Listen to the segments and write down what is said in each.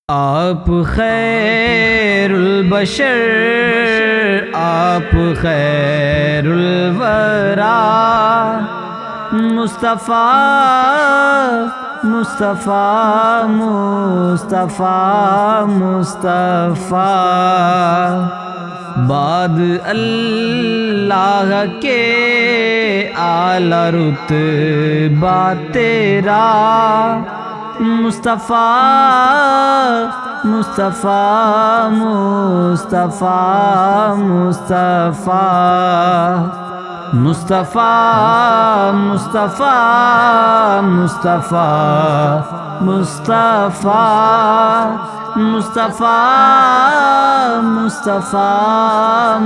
آپ خیر البشر، آپ خیر الورا، مصطفیٰ مصطفیٰ مصطفیٰ مصطفیٰ، بعد اللہ کے اعلیٰ رتبہ تیرا، مصطفیٰ مصطفیٰ مصطفیٰ مصطفیٰ مصطفیٰ مصطفیٰ مصطفیٰ مصطفیٰ مصطفیٰ مصطفیٰ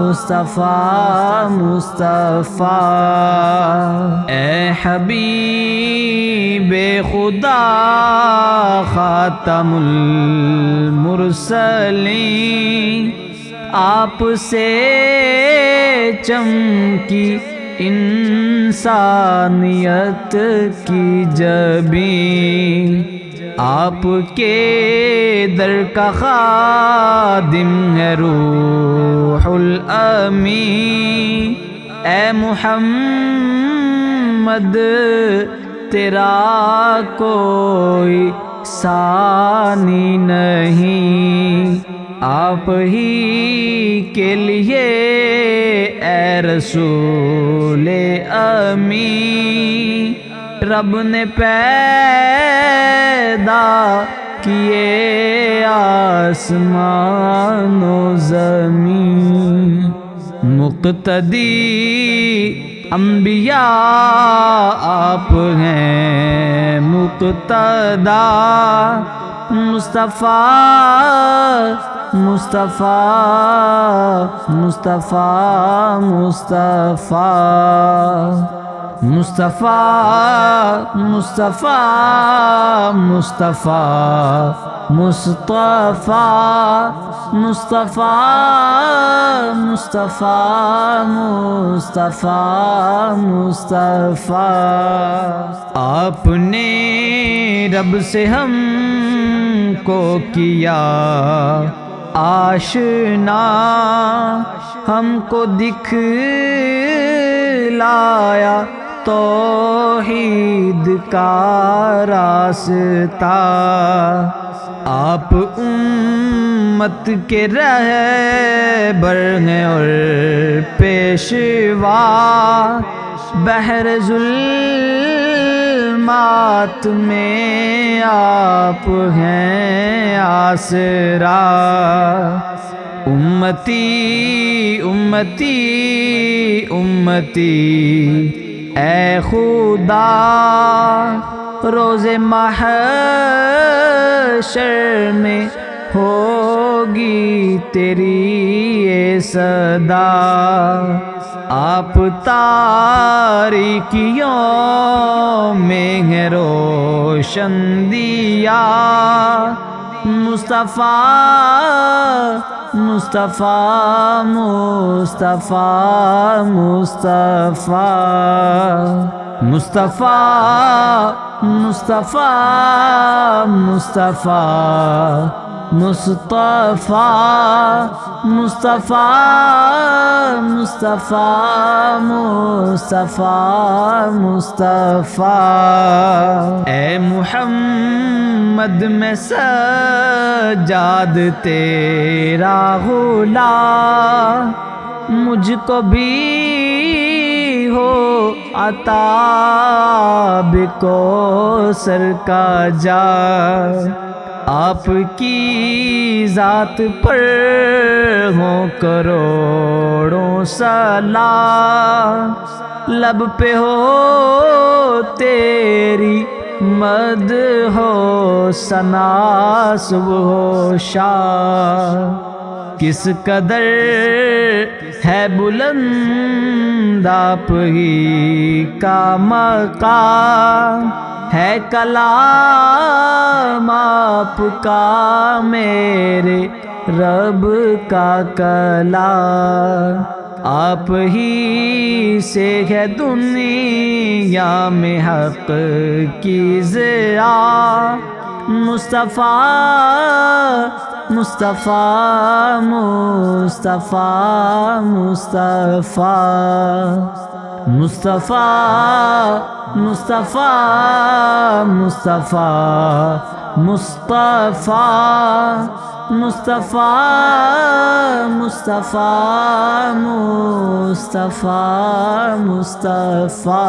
مصطفیٰ مصطفیٰ، اے حبیب خدا خاتم المرسلین، آپ سے چمکی انسانیت کی جبین، آپ کے در کا خادم ہے روح الامین، اے محمد تیرا کوئی ثانی نہیں، آپ ہی کے لیے اے رسول امین، رب نے پیدا کیے آسمان و زمین، مقتدی انبیاء آپ ہیں مقتدا، مصطفیٰ مصطفیٰ مصطفیٰ مصطفیٰ مصطفیٰ مصطفیٰ مصطفیٰ مصطفیٰ مصطفیٰ مصطفیٰ مصطفیٰ مصطفیٰ، آپ نے رب سے ہم کو کیا آشنا، ہم کو دکھلایا توحید کا راستہ، آپ امت کے رہبر ہیں اور پیشوا، بحر ظلمات میں آپ ہیں آسرا، امتی امتی امتی اے خدا، روز محشر میں ہوگی تیری یہ صدا، آپ تاریکیوں میں ہے روشن دیا، مصطفیٰ مصطفیٰ مصطفیٰ مصطفیٰ مصطفیٰ مصطفیٰ مصطفیٰ مصطفیٰ مصطفیٰ مصطفیٰ مصطفیٰ مصطفیٰ، اے محمد میں سجاد تیرا غلام، مجھ کو بھی ہو عطا بکوثر کا جام، آپ کی ذات پر ہوں کروڑوں سلام، لب پہ ہو تیری مدح و ثنا صبح و شام، کس قدر ہے بلند آپ ہی کا مقام، ہے کلام آپ کا میرے رب کا کلام، آپ ہی سے ہے دنیا میں حق کی ضیا، مصطفیٰ مصطفیٰ مصطفیٰ مصطفیٰ مصطفیٰ مصطفیٰ مصطفیٰ مصطفیٰ مصطفیٰ مصطفیٰ مصطفیٰ مصطفیٰ